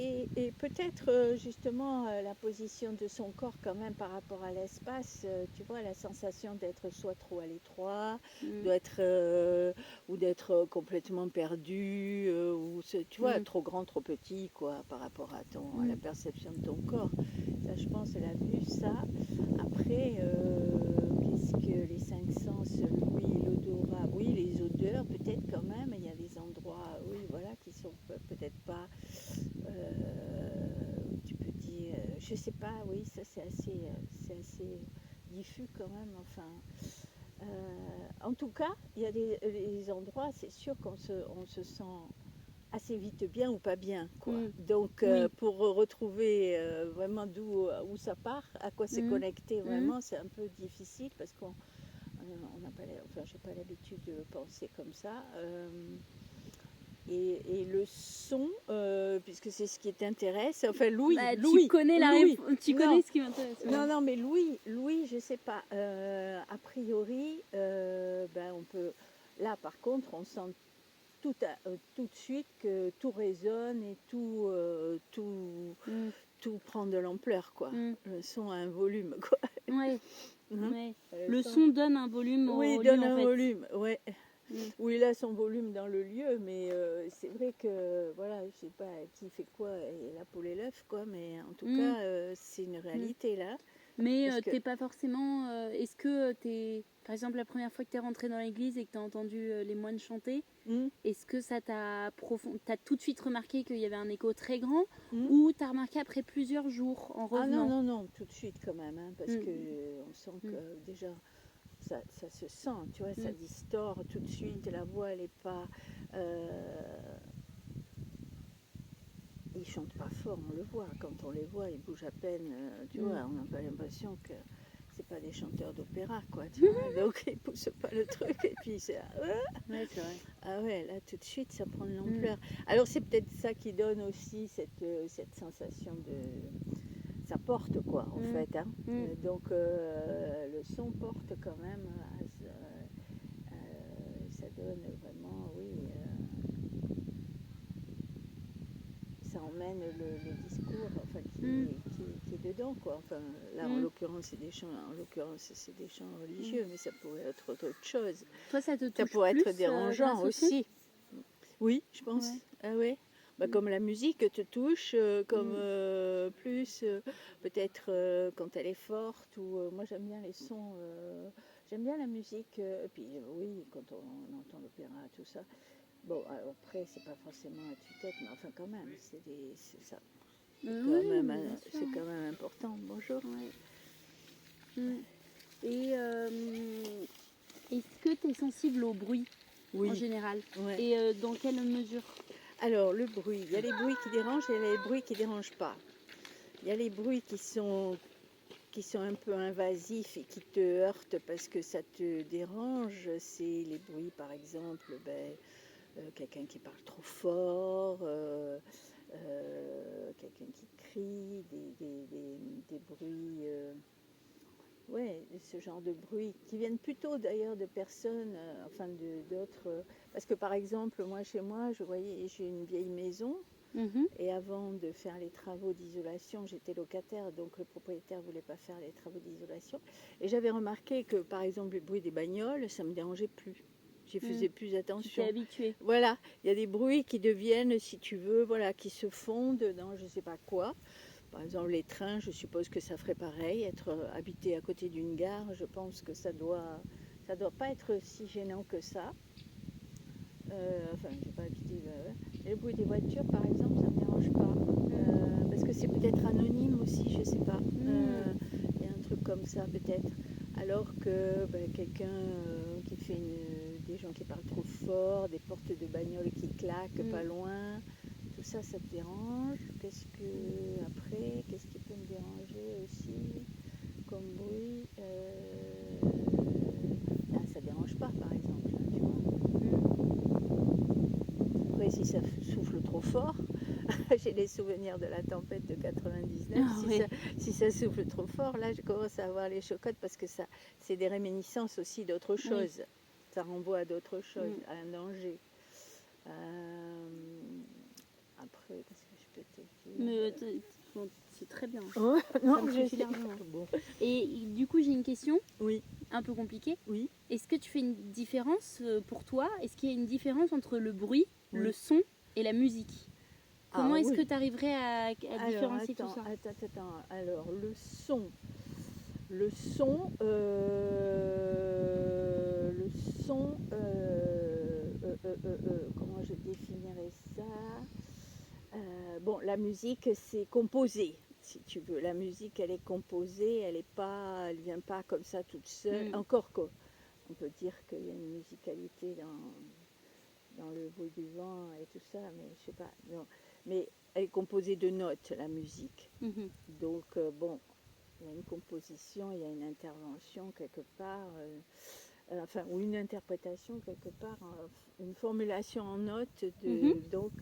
et peut-être justement la position de son corps quand même par rapport à l'espace, tu vois, la sensation d'être soit trop à l'étroit, ou d'être complètement perdu, tu vois, trop grand, trop petit, quoi, par rapport à la perception de ton corps. Ça, je pense, elle a vu ça. Après, qu'est-ce que les cinq sens, l'ouïe, l'odorat, oui, les odeurs, peut-être quand même, il y a des endroits, oui, voilà, qui sont peut-être pas, tu peux dire, je sais pas, oui, ça c'est assez diffus quand même, enfin. En tout cas, il y a des endroits, c'est sûr on se sent assez vite bien ou pas bien, quoi. Donc, pour retrouver vraiment où ça part, à quoi c'est connecté vraiment, c'est un peu difficile parce qu'on n'a pas, enfin, j'ai pas l'habitude de penser comme ça. Et le son, puisque c'est ce qui t'intéresse, enfin Louis, tu connais tu connais ce qui m'intéresse. Ouais. Non, mais Louis, je sais pas. A priori, on peut. Là, par contre, on sent tout de suite que tout résonne et tout prend de l'ampleur, quoi. Le son a un volume, quoi. Ouais. Ouais. Le son donne un volume au lieu, Oui, donne un volume, ouais. Oui, il a son volume dans le lieu, mais c'est vrai que, voilà, je sais pas qui fait quoi, et la poule et l'œuf, quoi, mais en tout cas, c'est une réalité, là. Mais t'es pas forcément... est-ce que par exemple, la première fois que t'es rentrée dans l'église et que t'as entendu les moines chanter, est-ce que ça t'as tout de suite remarqué qu'il y avait un écho très grand, ou t'as remarqué après plusieurs jours en revenant? Ah non, tout de suite quand même, hein, parce que on sent que déjà... Ça se sent, tu vois, ça distord tout de suite, la voix, elle est pas... ils chantent pas fort, on le voit, quand on les voit, ils bougent à peine, tu vois, on n'a pas l'impression que c'est pas des chanteurs d'opéra, quoi, tu vois, donc ils poussent pas le truc, et puis c'est... Ouais, c'est vrai. Ah ouais, là, tout de suite, ça prend de l'ampleur. Alors, c'est peut-être ça qui donne aussi cette sensation de... Ça porte, quoi, en fait, hein. Donc, le son porte quand même ça donne vraiment, oui, ça emmène le discours, enfin, qui est dedans, quoi. Enfin, là, en l'occurrence, c'est des chants religieux, mais ça pourrait être autre chose. Toi, ça te touche Ça pourrait plus, être dérangeant aussi. Oui, je pense. Ouais. Ah ouais. Comme la musique te touche, comme plus peut-être quand elle est forte, ou moi j'aime bien les sons, j'aime bien la musique, et puis oui, quand on entend l'opéra, tout ça. Bon, alors après, c'est pas forcément à tue-tête, mais enfin quand même, c'est ça. C'est quand même important. Bonjour. Ouais. Et est-ce que tu es sensible au bruit en général? Ouais. Et dans quelle mesure? Alors, le bruit, il y a les bruits qui dérangent et il y a les bruits qui ne dérangent pas. Il y a les bruits qui sont un peu invasifs et qui te heurtent parce que ça te dérange. C'est les bruits, par exemple, quelqu'un qui parle trop fort, quelqu'un qui crie, des bruits... ouais, ce genre de bruit qui viennent plutôt d'ailleurs de personnes, enfin d'autres. Parce que par exemple, moi chez moi, j'ai une vieille maison. Et avant de faire les travaux d'isolation, j'étais locataire, donc le propriétaire ne voulait pas faire les travaux d'isolation. Et j'avais remarqué que, par exemple, le bruit des bagnoles, ça ne me dérangeait plus. J'y faisais plus attention. Tu t'es habituée. Voilà, il y a des bruits qui deviennent, si tu veux, voilà, qui se fondent dans je ne sais pas quoi. Par exemple, les trains, je suppose que ça ferait pareil. Être habité à côté d'une gare, je pense que ça doit pas être si gênant que ça. Enfin, je n'ai pas habité. Et le bruit des voitures, par exemple, ça ne me dérange pas. Parce que c'est peut-être anonyme aussi, je ne sais pas. Il y a un truc comme ça, peut-être. Alors que quelqu'un qui fait des gens qui parlent trop fort, des portes de bagnole qui claquent pas loin, tout ça, ça te dérange. Qu'est-ce qui peut me déranger aussi comme bruit? Ça ne dérange pas, par exemple, hein, tu vois. Après, si ça souffle trop fort, j'ai les souvenirs de la tempête de 99. Si ça souffle trop fort, là, je commence à avoir les chocottes parce que c'est des réminiscences aussi d'autre chose. Ça renvoie à d'autres choses, à un danger. Après, qu'est-ce que je peux te Mais c'est très bien. Ouais, non, ça me suffit largement. Bon. Et du coup, j'ai une question. Oui. Un peu compliquée. Oui. Est-ce que tu fais une différence pour toi? Est-ce qu'il y a une différence entre le bruit, le son et la musique? Comment est-ce que tu arriverais à différencier tout ça? Attends. Alors, le son, comment je définirais ça? Bon, la musique, c'est composé, si tu veux. La musique, elle est composée, elle vient pas comme ça toute seule. Encore qu'on peut dire qu'il y a une musicalité dans le bruit du vent et tout ça, mais je sais pas. Non. Mais elle est composée de notes, la musique. Donc, bon, il y a une composition, il y a une intervention quelque part, ou une interprétation quelque part, une formulation en notes. Donc,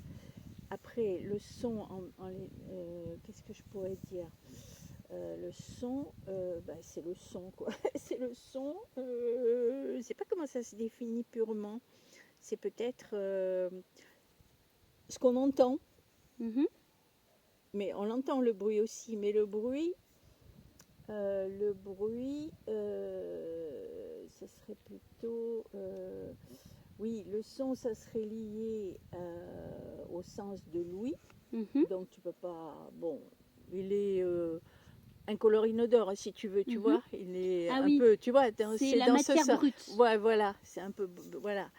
après, le son, qu'est-ce que je pourrais dire? Le son, c'est le son, quoi. C'est le son, je ne sais pas comment ça se définit purement. C'est peut-être ce qu'on entend. Mais on entend le bruit aussi, mais le bruit, ça serait plutôt, oui, le son, ça serait lié au sens de l'ouïe. Donc tu peux pas, bon, il est incolore inodore, si tu veux, tu vois, il est peu, tu vois, c'est la matière brute. Ouais, voilà, c'est un peu, voilà.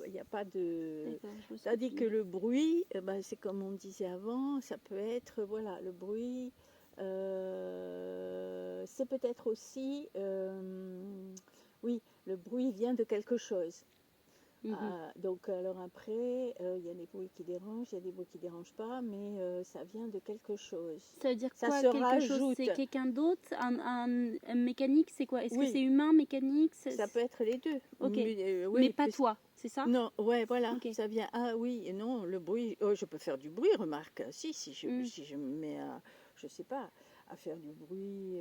Il n'y a pas de... C'est-à-dire que le bruit, c'est comme on disait avant, ça peut être, voilà, le bruit, c'est peut-être aussi, oui, le bruit vient de quelque chose. Donc alors après, il y a des bruits qui dérangent, il y a des bruits qui ne dérangent pas, mais ça vient de quelque chose. Ça veut dire quoi, quelque chose? C'est quelqu'un d'autre? Un mécanique, c'est quoi? Est-ce que c'est humain, mécanique? Ça peut être les deux. Mais pas toi, c'est ça? Non, ouais, voilà, ça vient. Ah oui, et non, le bruit, je peux faire du bruit, remarque. Si je me mets à, je sais pas, à faire du bruit...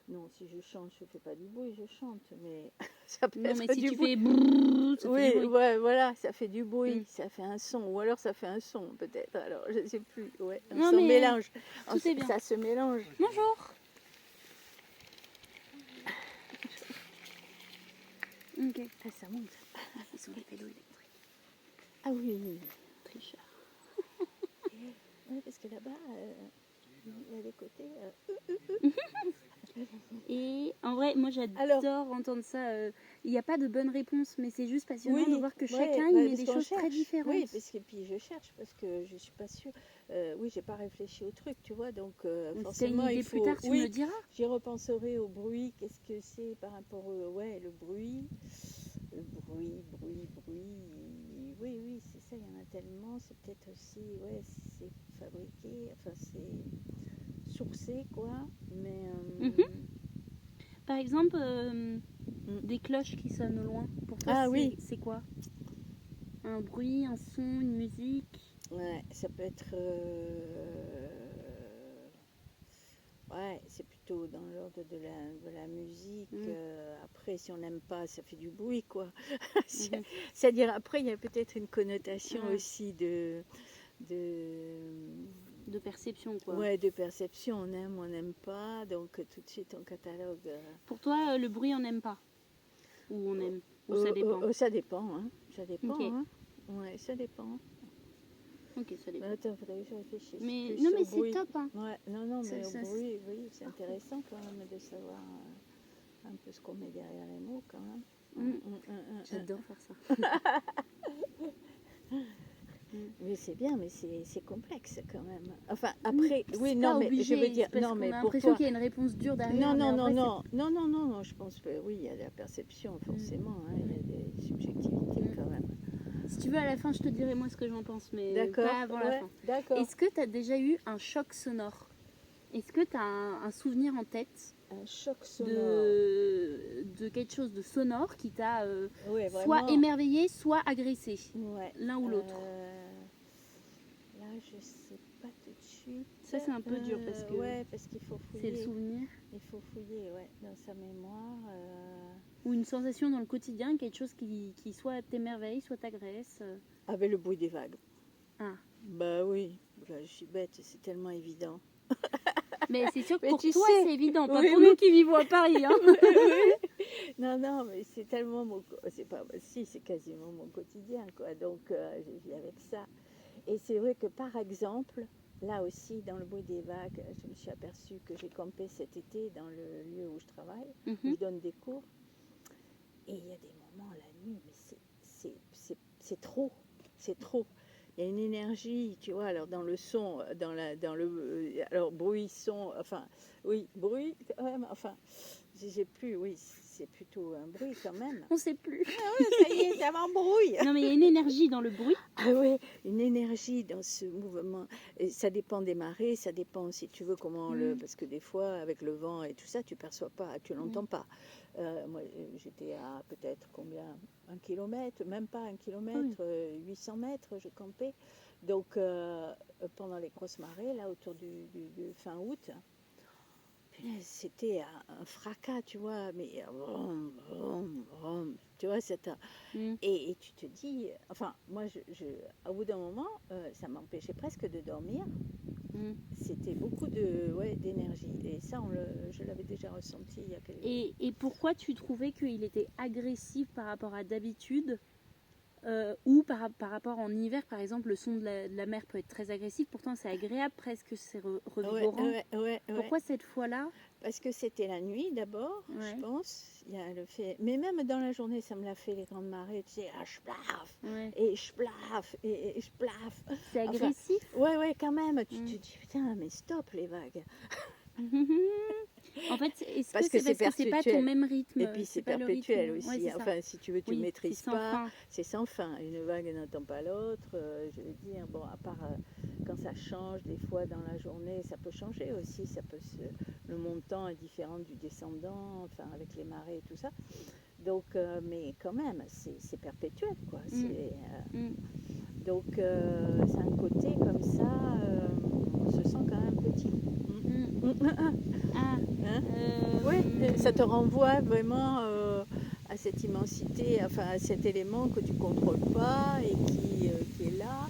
Non, si je chante, je ne fais pas du bruit, je chante, mais ça peut être si du tu bruit. Fais brrr, ça fait du bruit. Ouais, voilà, ça fait du bruit, ça fait un son, ou alors ça fait un son peut-être, alors je ne sais plus, ouais, on se mélange, tout est bien. Ça se mélange. Bonjour. Ok. Ah, ça monte. Ils sont des vélos électriques. Ah oui. Tricheur. Oui, parce que là-bas, il y a des côtés... Et en vrai, moi j'adore entendre ça. Il n'y a pas de bonne réponse, mais c'est juste passionnant de voir que chacun il met des choses très différentes. Oui, parce que puis je cherche, parce que je ne suis pas sûre. Oui, j'ai pas réfléchi au truc, tu vois, donc forcément il faut... plus tard, tu me le diras. J'y repenserai au bruit, qu'est-ce que c'est par rapport au... Ouais, le bruit. Oui, c'est ça, il y en a tellement. C'est peut-être aussi, ouais, c'est fabriqué, enfin c'est sourcé, quoi, mais... Par exemple, des cloches qui sonnent au loin. Pour toi, c'est quoi? Un bruit, un son, une musique? Ouais, ça peut être... Ouais, c'est plutôt dans l'ordre de la musique. Après, si on n'aime pas, ça fait du bruit, quoi. C'est-à-dire, après, il y a peut-être une connotation aussi de perception, quoi. Ouais, de perception. On aime, on n'aime pas. Donc, tout de suite, on catalogue. Pour toi, le bruit, on n'aime pas? Ou on aime? Ou ça dépend? Ça dépend, hein. Ça dépend, hein. Ouais, ça dépend. Ok, ça dépend. Attends, faudrait que je réfléchisse. Mais non, mais c'est top, hein. Ouais, non, mais au bruit, oui, c'est intéressant quand même de savoir un peu ce qu'on met derrière les mots, quand même. J'adore faire ça. Mais c'est bien, mais c'est complexe quand même. Enfin, après, oui, non, mais je veux dire, non, mais on a l'impression qu'il y a une réponse dure derrière. Non, je pense que oui, il y a de la perception, forcément, hein, il y a des subjectivités quand même. Si tu veux, à la fin, je te dirai moi ce que j'en pense, mais pas avant la fin. D'accord. Est-ce que tu as déjà eu un choc sonore? Est-ce que tu as un souvenir en tête? Un choc sonore. De quelque chose de sonore qui t'a soit émerveillé, soit agressé. L'un ou l'autre. Là, je sais pas tout de suite. Ça, c'est un peu dur parce que parce qu'il faut fouiller. C'est le souvenir. Il faut fouiller, dans sa mémoire. Ou une sensation dans le quotidien, quelque chose qui soit t'émerveille, soit t'agresse. Avec le bruit des vagues. Ah. Bah oui. là, je suis bête, c'est tellement évident. Mais c'est sûr que Mais pour tu toi, sais, c'est évident, pas oui, pour oui. nous qui vivons à Paris. Hein. Non, mais c'est tellement c'est pas, si, c'est quasiment mon quotidien, quoi. Donc, je vis avec ça. Et c'est vrai que, par exemple, là aussi, dans le bruit des vagues, je me suis aperçue que j'ai campé cet été dans le lieu où je travaille, où je donne des cours. Et il y a des moments la nuit, mais c'est trop, c'est trop. Il y a une énergie, tu vois, alors dans le son, alors bruit, son, enfin, oui, bruit, ouais, enfin, j'ai plus, oui, c'est plutôt un bruit quand même. On sait plus. Ah ouais, ça y est, ça m'embrouille. Non, mais il y a une énergie dans le bruit. Ah oui, une énergie dans ce mouvement. Et ça dépend des marées, ça dépend, si tu veux, comment parce que des fois, avec le vent et tout ça, tu perçois pas, tu l'entends pas. Moi, j'étais à peut-être combien 1 kilomètre, même pas 1 kilomètre, 800 mètres, je campais. Donc, pendant les grosses marées, là, autour du fin août, c'était un fracas, tu vois, mais tu vois, et tu te dis, enfin, moi, au bout d'un moment, ça m'empêchait presque de dormir. C'était beaucoup d'énergie. Et ça, je l'avais déjà ressenti il y a quelques... Et pourquoi tu trouvais qu'il était agressif par rapport à d'habitude ou par rapport en hiver, par exemple, le son de la mer peut être très agressif, pourtant c'est agréable, presque c'est revigorant. Ouais. Pourquoi cette fois-là? Parce que c'était la nuit d'abord, je pense. Il y a le fait... Mais même dans la journée, ça me l'a fait, les grandes marées. Tu sais, je plaffe, et je plaffe, et je plaffe. C'est agressif? Enfin, ouais, quand même. Tu te dis, putain, mais stop les vagues. En fait, est-ce parce que c'est parce que c'est pas ton perpétuel. même rythme? Et puis c'est perpétuel aussi. Enfin, si tu veux, tu ne maîtrises pas. C'est sans fin. Une vague n'attend pas l'autre. Je veux dire, bon, à part quand ça change, des fois dans la journée, ça peut changer aussi. Le montant est différent du descendant, enfin, avec les marées et tout ça. Donc, mais quand même, c'est perpétuel, quoi. Donc, c'est un côté comme ça, on se sent quand même petit. Oui, ça te renvoie vraiment à cette immensité, enfin à cet élément que tu ne contrôles pas et qui est là.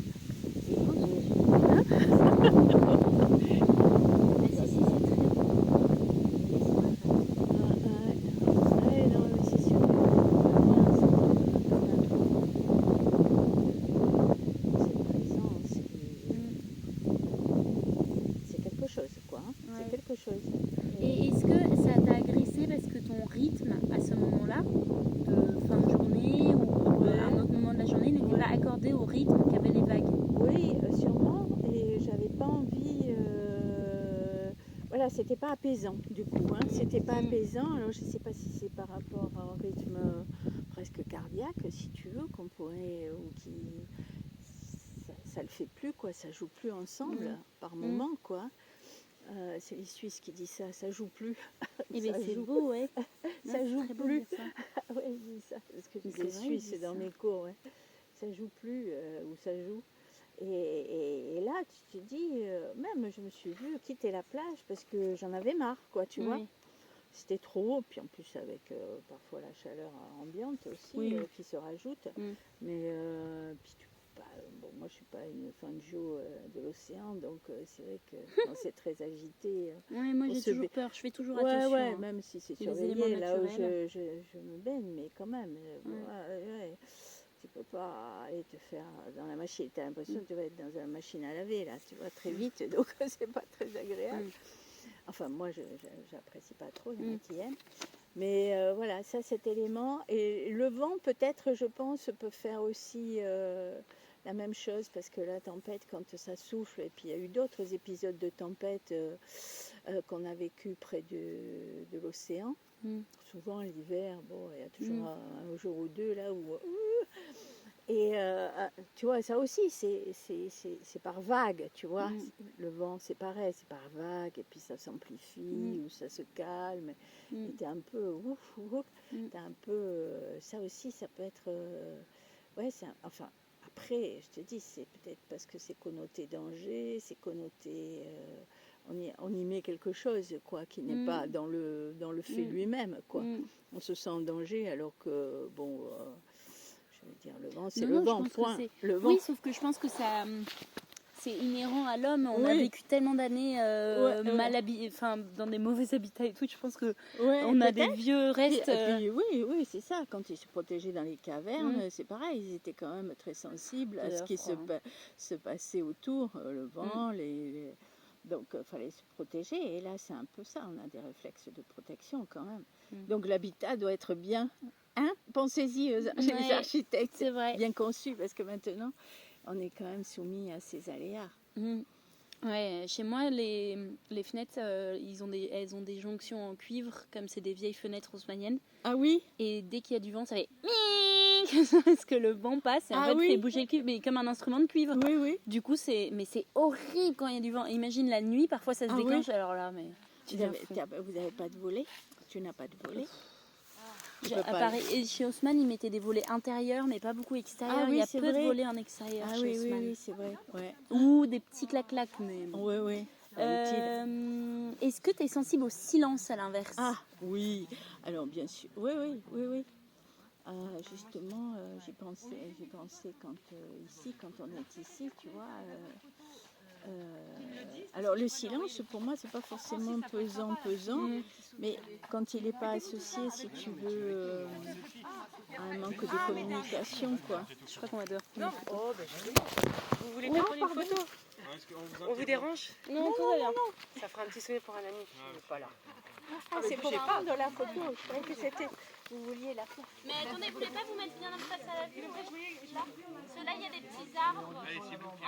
Et est-ce que ça t'a agressé parce que ton rythme à ce moment-là, de fin de journée ou à un autre moment de la journée, n'était pas accordé au rythme qu'avaient les vagues? Oui, sûrement. Et j'avais pas envie. Voilà, c'était pas apaisant du coup. C'était pas apaisant. Alors je sais pas si c'est par rapport à un rythme presque cardiaque, si tu veux, qu'on pourrait. Ou qui. Ça le fait plus, quoi. Ça joue plus ensemble par moment, quoi. C'est les Suisses qui disent ça, ça joue plus. Eh bien c'est beau, ouais. Ça joue plus. Ça. Ouais, je dis ça, parce que les Suisses dans mes cours, ouais. Ça joue plus, ou ça joue. Et là, tu te dis, même je me suis vue quitter la plage parce que j'en avais marre, quoi, tu vois. C'était trop haut, puis en plus avec parfois la chaleur ambiante aussi qui se rajoute. Mais puis bon, moi je suis pas une fan de l'océan, donc c'est vrai que quand c'est très agité. Moi j'ai toujours peur, je fais toujours attention. Ouais, même si c'est surveillé là où je me baigne, mais quand même. Tu peux pas aller te faire dans la machine. Tu as l'impression que tu vas être dans la machine à laver, là, tu vois, très vite, donc c'est pas très agréable. Enfin, moi, je n'apprécie pas trop, il y en a qui aiment. Mais voilà, ça, cet élément. Et le vent, peut-être, je pense, peut faire aussi la même chose, parce que la tempête, quand ça souffle, et puis il y a eu d'autres épisodes de tempête qu'on a vécu près de l'océan. Souvent, l'hiver, bon, il y a toujours un jour ou deux, là, où... Et tu vois, ça aussi, c'est par vague, tu vois. Le vent, c'est pareil, c'est par vague, et puis ça s'amplifie, ou ça se calme. Et t'es un peu, t'es un peu, ça aussi, ça peut être, enfin, après, je te dis, c'est peut-être parce que c'est connoté danger, c'est connoté, on y met quelque chose, quoi, qui n'est pas dans le fait lui-même, quoi. On se sent en danger, alors que, bon... je veux dire, le vent, c'est le vent, point. Le vent. Oui, sauf que je pense que c'est inhérent à l'homme. On a vécu tellement d'années mal habillés, enfin dans des mauvais habitats et tout. Je pense que on a des vieux restes. Puis, oui, c'est ça. Quand ils se protégeaient dans les cavernes, c'est pareil. Ils étaient quand même très sensibles à ce qui se passait autour, le vent, donc il fallait se protéger. Et là, c'est un peu ça. On a des réflexes de protection quand même. Donc l'habitat doit être bien. Hein, pensez-y, les architectes, c'est vrai. bien conçu, parce que maintenant, on est quand même soumis à ces aléas. Ouais, chez moi, les fenêtres, elles ont des jonctions en cuivre, comme c'est des vieilles fenêtres haussmanniennes. Ah oui. Et dès qu'il y a du vent, ça fait parce que le vent passe et en fait fait bouger le cuivre, mais comme un instrument de cuivre. Oui. Du coup, c'est horrible quand il y a du vent. Imagine la nuit, parfois ça se déclenche. Oui. Alors là, mais vous n'avez pas de volet? Tu n'as pas de volet? Et chez Haussmann, ils mettaient des volets intérieurs, mais pas beaucoup extérieurs. Il y a peu de volets en extérieur chez Haussmann. Oui, c'est vrai. Ouais. Ou des petits clac-clac. Mais... Oui. Est-ce que tu es sensible au silence à l'inverse? Ah oui, alors bien sûr. Oui. Justement, j'y pensais quand on est ici, tu vois. Alors le silence, pour moi, c'est pas forcément pesant, mais quand il n'est pas associé, si tu veux, à un manque de communication, quoi. Je crois qu'on va devoir. Vous voulez bien prendre une photo? On vous dérange? Non, tout va bien. Ça fera un petit souvenir pour un ami qui n'est pas là. C'est pour prendre la photo. Je croyais que c'était. Vous vouliez la faire. Mais attendez, vous voulez pas vous mettre bien en face à la vue? Là, parce que là, il y a des petits arbres.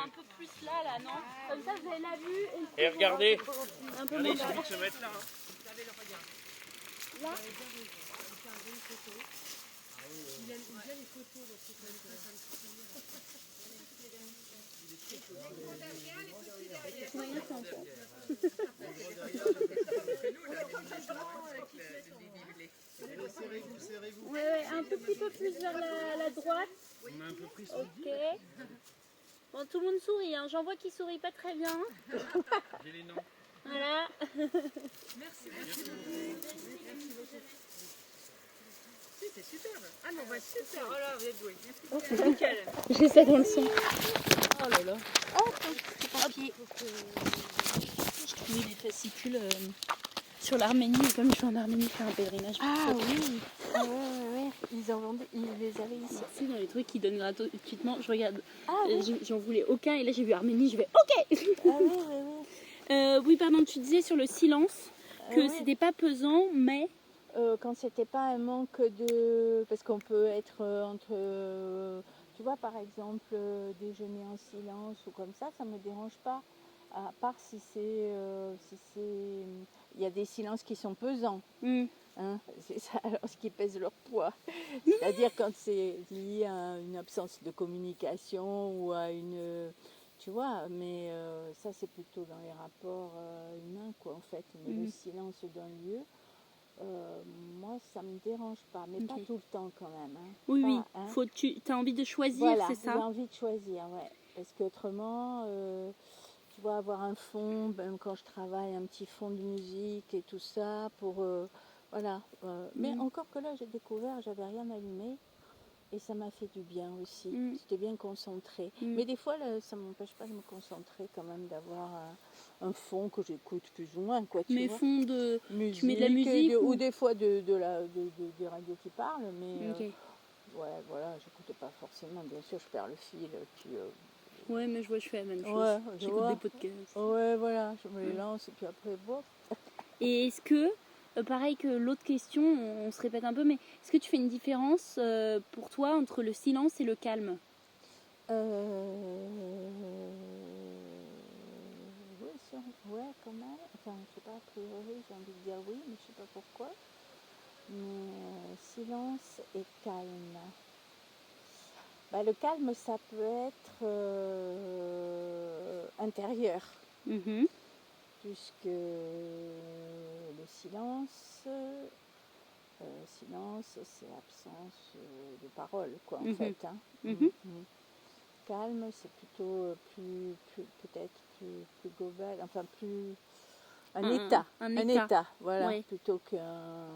Un peu plus là, non? Comme ça, vous avez la vue. Et regardez. Un peu Allez, moins il bas. suffit de se mettre là. Là. Serrez-vous. Ouais, un tout petit peu plus vers la droite. On a un peu pris son Ok. Bon, tout le monde sourit, hein. J'en vois qui sourit pas très bien. J'ai les noms. Voilà. Merci. C'est super. Ah non, super. Oh là, vous êtes doués. C'est nickel. J'ai ça dans le son. Oh là là. Papier. Je trouvais des fascicules sur l'Arménie. Et comme je suis en Arménie, je fais un pèlerinage. Ah oui. Ouais. Ils les avaient ici. C'est dans les trucs qui donnent gratuitement. Je regarde. Ah oui. J'en voulais aucun et là j'ai vu Arménie. Je vais OK. Oui, pardon. Tu disais sur le silence que c'était pas pesant, mais quand c'était pas un manque de... Parce qu'on peut être entre... tu vois, par exemple, déjeuner en silence ou comme ça me dérange pas. À part si c'est... Il y a des silences qui sont pesants. Hein, c'est ça, alors ce qui pèse leur poids. C'est-à-dire quand c'est lié à une absence de communication ou à une... Tu vois, mais ça c'est plutôt dans les rapports humains, quoi, en fait. Mais le silence d'un lieu... moi ça me dérange pas, mais pas tout le temps quand même. Hein. Oui. Hein. Tu as envie de choisir, voilà, c'est ça? J'ai envie de choisir, ouais. Parce qu'autrement, tu vois, avoir un fond, même quand je travaille, un petit fond de musique et tout ça, pour... voilà. Mais encore que là, j'ai découvert, j'avais rien allumé. Et ça m'a fait du bien aussi. J'étais bien concentrée. Mais des fois, là, ça ne m'empêche pas de me concentrer quand même, d'avoir un fond que j'écoute plus ou moins. Quoi, mais vois. Fond de... Musique, tu mets de la musique ou des fois des radios qui parlent. Mais ouais, voilà, j'écoute pas forcément. Bien sûr, je perds le fil. Puis, ouais, mais je fais la même chose. J'écoute des podcasts. Ouais, voilà, je me les lance et puis après, bon. Et est-ce que... pareil que l'autre question, on se répète un peu, mais est-ce que tu fais une différence pour toi entre le silence et le calme? Oui, quand même. Enfin, je sais pas, a priori, j'ai envie de dire oui, mais je sais pas pourquoi. Mais silence et calme. Bah, le calme, ça peut être intérieur. Puisque le silence, c'est absence de parole, quoi, en fait. Hein. Calme, c'est plutôt peut-être plus global, enfin plus un état, voilà, plutôt qu'un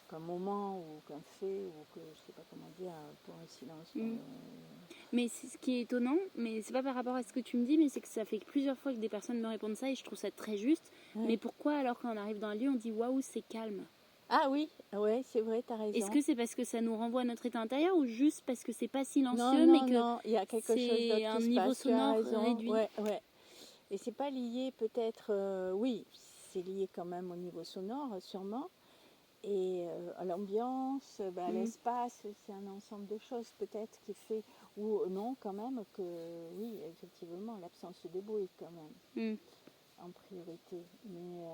qu'un moment ou qu'un fait ou que je sais pas comment dire pour un silence. Mais ce qui est étonnant, mais c'est pas par rapport à ce que tu me dis, mais c'est que ça fait plusieurs fois que des personnes me répondent ça et je trouve ça très juste. Ouais. Mais pourquoi alors quand on arrive dans un lieu on dit waouh c'est calme? Ah oui, ouais, c'est vrai, t'as raison. Est-ce que c'est parce que ça nous renvoie à notre état intérieur ou juste parce que c'est pas silencieux non, mais que non, il y a quelque chose d'autre c'est un qui se niveau passe, tu as sonore raison. réduit? Ouais. Et c'est pas lié peut-être, oui, c'est lié quand même au niveau sonore, sûrement. Et à l'ambiance, à l'espace, c'est un ensemble de choses peut-être qui fait, ou non quand même, que oui, effectivement, l'absence de bruit quand même, en priorité. Mais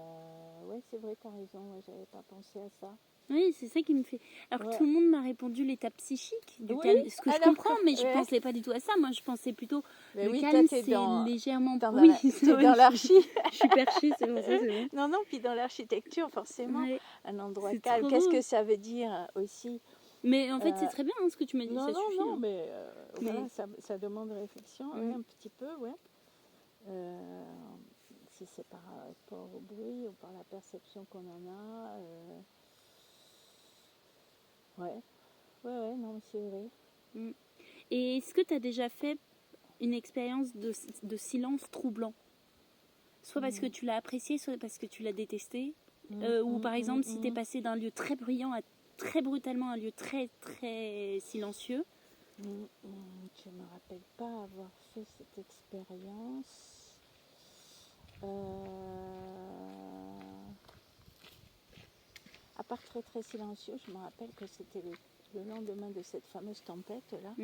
ouais, c'est vrai, tu as raison, ouais, j'avais pas pensé à ça. Oui, c'est ça qui me fait. Alors que tout le monde m'a répondu l'état psychique du calme, ce que je comprends, mais je pensais pas du tout à ça. Moi, je pensais plutôt le calme, c'est légèrement. Oui, t'es dans l'archi. Je suis perchée, c'est bon, ça, c'est bon. Non, puis dans l'architecture, forcément, un endroit calme. Trop Qu'est-ce beau. que ça veut dire aussi? Mais en fait, c'est très bien ce que tu m'as dit. Non, ça suffit. non, mais voilà, ça demande réflexion, un petit peu, ouais. Si c'est par rapport au bruit ou par la perception qu'on en a. Ouais, non, c'est vrai. Et est-ce que tu as déjà fait une expérience de silence troublant? Soit parce que tu l'as apprécié, soit parce que tu l'as détesté. Ou par exemple, si tu es passé d'un lieu très bruyant à très brutalement un lieu très très silencieux. Je ne me rappelle pas avoir fait cette expérience. À part très très silencieux, je me rappelle que c'était le lendemain de cette fameuse tempête-là,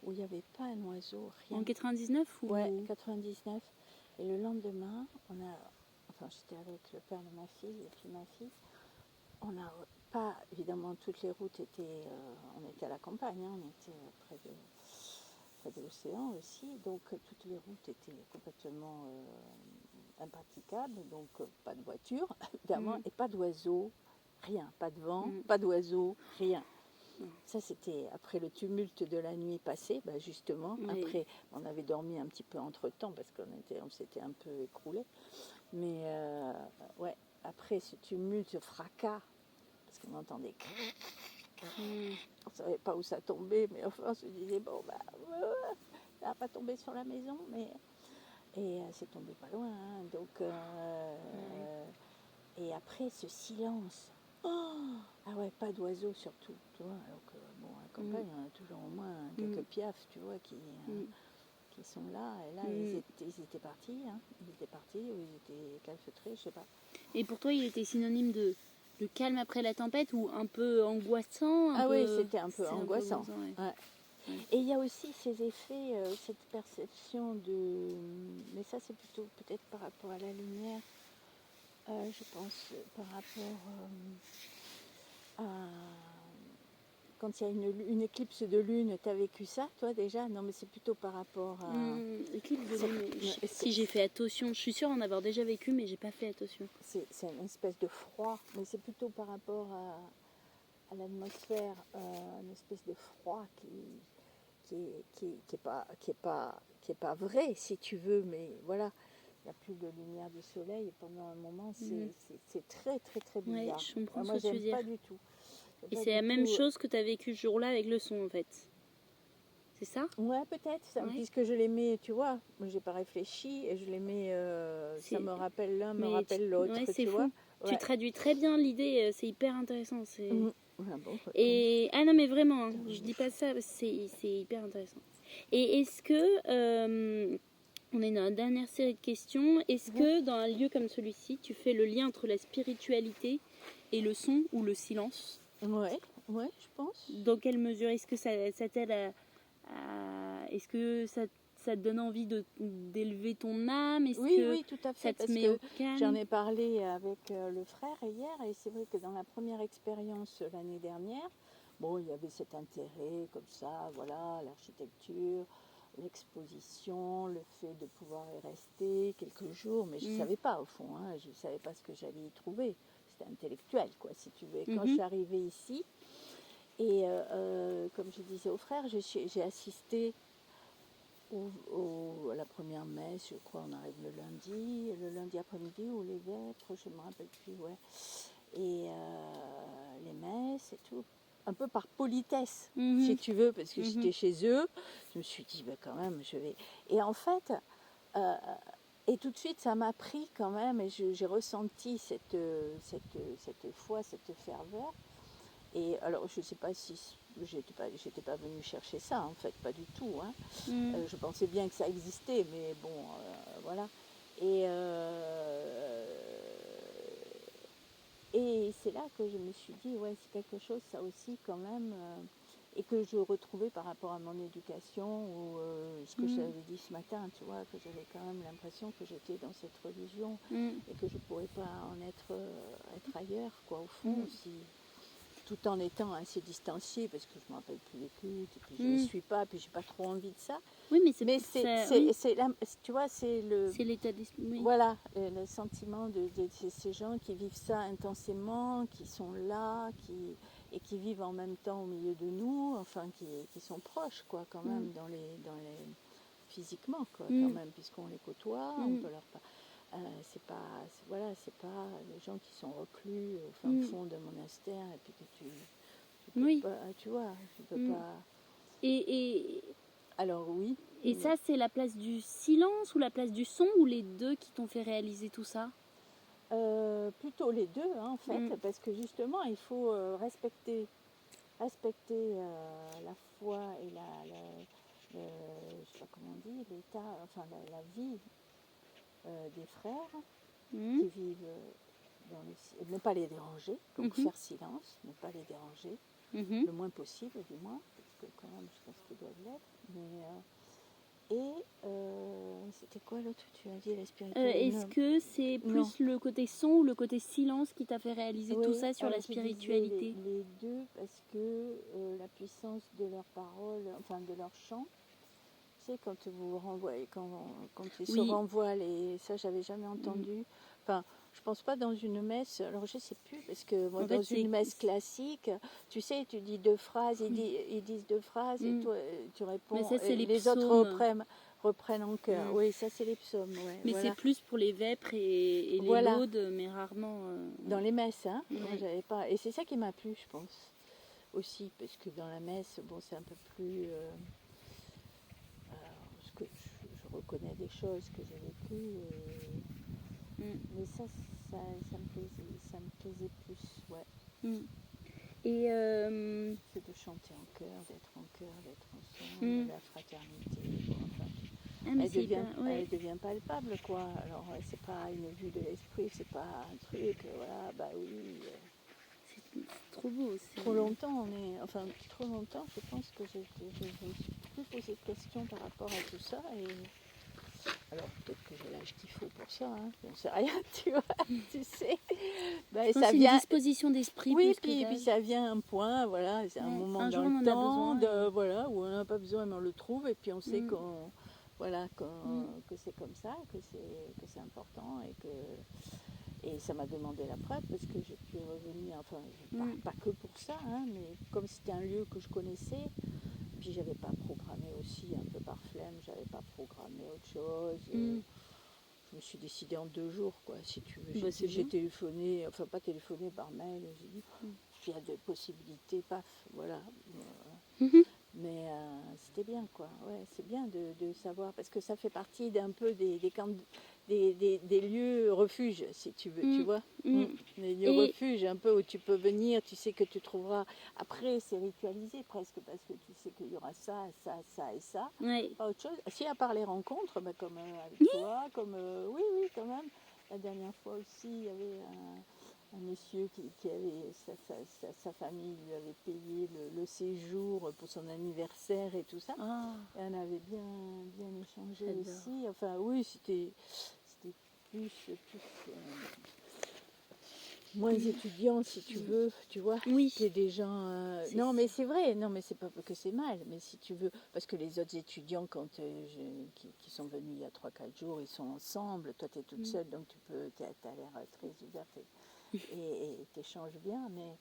où il n'y avait pas un oiseau, rien. En 99 ou... Ouais, 99. Et le lendemain, j'étais avec le père de ma fille et puis ma fille. On n'a pas, évidemment, toutes les routes étaient, on était à la campagne, on était près de l'océan aussi, donc toutes les routes étaient complètement impraticables, donc pas de voiture, évidemment, et pas d'oiseaux. Rien, pas de vent, pas d'oiseaux, rien. Ça, c'était après le tumulte de la nuit passée, justement. Après, on avait dormi un petit peu entre-temps parce on s'était un peu écroulé. Mais, ouais, après ce tumulte, ce fracas, parce qu'on entendait... On ne savait pas où ça tombait, mais enfin, on se disait, ça va pas tomber sur la maison, mais... Et c'est tombé pas loin, hein, donc... Et après, ce silence... Ah ouais, pas d'oiseaux surtout, tu vois, alors que à la campagne, on a toujours au moins quelques piafs, tu vois, qui sont là, et là, ils étaient partis, ou ils étaient calfeutrés, je sais pas. Et pour toi, il était synonyme de calme après la tempête ou un peu angoissant? Oui, c'était un peu angoissant. Ouais. Et il y a aussi ces effets, cette perception de... Mais ça, c'est plutôt peut-être par rapport à la lumière. Je pense par rapport à quand il y a une éclipse de lune, tu as vécu ça toi déjà? Non, mais c'est plutôt par rapport à... Éclipse de lune, si j'ai fait attention, je suis sûre en avoir déjà vécu, mais j'ai pas fait attention. C'est une espèce de froid, mais c'est plutôt par rapport à l'atmosphère, une espèce de froid qui est pas vrai, si tu veux, mais voilà. Il n'y a plus de lumière du soleil et pendant un moment, c'est très très très bizarre. Ouais, je comprends moi, ce que tu veux dire. Pas du tout. Et c'est la même chose que tu as vécu ce jour-là avec le son, en fait. C'est ça? Ouais, peut-être. Puisque je l'aimais, tu vois, moi, j'ai pas réfléchi et je l'aimais, ça me rappelle l'un, me rappelle l'autre. Ouais, c'est tu fou. vois. Tu traduis très bien l'idée, c'est hyper intéressant. Et non, mais vraiment, je dis pas ça, c'est hyper intéressant. Et est-ce que... on est dans la dernière série de questions. Est-ce que dans un lieu comme celui-ci, tu fais le lien entre la spiritualité et le son ou le silence? Ouais, je pense. Dans quelle mesure? Est-ce que ça t'aide est-ce que ça te donne envie d'élever ton âme? Oui, tout à fait. Ça te met au calme? J'en ai parlé avec le frère hier et c'est vrai que dans la première expérience l'année dernière, il y avait cet intérêt comme ça, voilà, l'architecture, l'exposition, le fait de pouvoir y rester quelques jours, mais je ne savais pas au fond, je ne savais pas ce que j'allais y trouver. C'était intellectuel, quoi, si tu veux. Et quand je suis arrivée ici, et comme je disais au frère, j'ai assisté à la première messe, je crois, on arrive le lundi après-midi ou les vêpres, je ne me rappelle plus, ouais. et les messes et tout. Un peu par politesse, si tu veux, parce que j'étais chez eux. Je me suis dit, quand même, je vais... Et en fait, et tout de suite, ça m'a pris quand même, et j'ai ressenti cette foi, cette ferveur. Et alors, je ne sais pas si... J'étais pas venue chercher ça, en fait, pas du tout. Hein. Je pensais bien que ça existait, mais bon, voilà. Et c'est là que je me suis dit, ouais, c'est quelque chose, ça aussi, quand même, et que je retrouvais par rapport à mon éducation, ou ce que j'avais dit ce matin, tu vois, que j'avais quand même l'impression que j'étais dans cette religion, et que je ne pourrais pas en être ailleurs, quoi, au fond, aussi. Tout en étant assez distanciée, parce que je ne me rappelle plus les cultes, et puis je ne les suis pas, puis je n'ai pas trop envie de ça. Oui, mais tu vois, c'est le... C'est l'état d'esprit. Oui. Voilà, le sentiment de ces gens qui vivent ça intensément, qui sont là, et qui vivent en même temps au milieu de nous, enfin, qui sont proches, quoi, quand même, physiquement, quoi, quand même, puisqu'on les côtoie, on peut leur... c'est pas les gens qui sont reclus au fin fond d'un monastère et puis que tu peux pas, tu vois, tu peux pas. Alors oui. Et ça, c'est la place du silence ou la place du son, ou les deux qui t'ont fait réaliser tout ça? Plutôt les deux, hein, en fait, parce que justement, il faut respecter la foi et je sais pas comment on dit, l'état, enfin la vie des frères qui vivent dans ne pas les déranger, donc faire silence, ne pas les déranger, le moins possible du moins, parce que quand même je pense qu'ils doivent l'être. C'était quoi l'autre, tu as dit, la spiritualité? Est-ce que c'est plus le côté son ou le côté silence qui t'a fait réaliser tout ça sur la spiritualité? Les deux, parce que la puissance de leurs paroles, enfin de leurs chants, tu sais, quand vous renvoyez, quand ils se renvoient, ça j'avais jamais entendu. Enfin, je pense pas dans une messe, alors je sais plus, parce que moi, dans une messe classique, tu sais, tu dis deux phrases, ils disent deux phrases, et toi, tu réponds, mais ça, c'est les autres reprennent en chœur. Oui, ça c'est les psaumes. Ouais, mais c'est plus pour les vêpres et les laudes, mais rarement... Dans les messes, hein, moi, j'avais pas... Et c'est ça qui m'a plu, je pense, aussi, parce que dans la messe, bon, c'est un peu plus... parce que je reconnais des choses que j'ai vécues, mais ça me plaisait plus, ouais. Et c'est de chanter en chœur, d'être ensemble, la fraternité, bon, enfin, elle devient palpable, quoi. Alors c'est pas une vue de l'esprit, c'est pas un truc, voilà, bah oui. C'est trop beau. Trop longtemps, je pense que je me suis plus posé de questions par rapport à tout ça, et alors peut-être que j'ai l'âge qu'il faut pour ça, hein, j'en sais rien, tu vois, tu sais. Ben, ça vient... une disposition d'esprit. Oui, puis ça vient à un point, voilà, c'est un moment dans le temps, voilà, où on n'a pas besoin, mais on le trouve, et puis on sait que c'est comme ça, que c'est important, et ça m'a demandé la preuve, parce que j'ai pu revenir, enfin, pas que pour ça, hein, mais comme c'était un lieu que je connaissais, puis j'avais pas programmé aussi, un peu par flemme, j'avais pas programmé autre chose. Je me suis décidée en 2 jours, quoi, si tu veux. J'ai téléphoné, enfin pas téléphoné, par mail, j'ai dit, s'il y a des possibilités, paf, voilà. Mais c'était bien, quoi. Ouais, c'est bien de savoir, parce que ça fait partie d'un peu des lieux refuges, si tu veux, tu vois. Les lieux refuges, un peu où tu peux venir, tu sais que tu trouveras. Après, c'est ritualisé presque, parce que tu sais qu'il y aura ça, ça, ça et ça. Pas autre chose. Si, à part les rencontres, comme avec toi, comme. Oui, quand même. La dernière fois aussi, il y avait un monsieur qui avait sa famille lui avait payé le séjour pour son anniversaire et tout ça. Et on avait bien échangé aussi. Enfin oui, c'était plus moins étudiant, si tu veux, tu vois. Que des gens. Non, mais c'est vrai. Non, mais c'est pas que c'est mal. Mais si tu veux, parce que les autres étudiants, qui sont venus il y a 3-4 jours, ils sont ensemble. Toi, tu es toute seule, donc tu as l'air très ouverte et t'échanges bien. Mais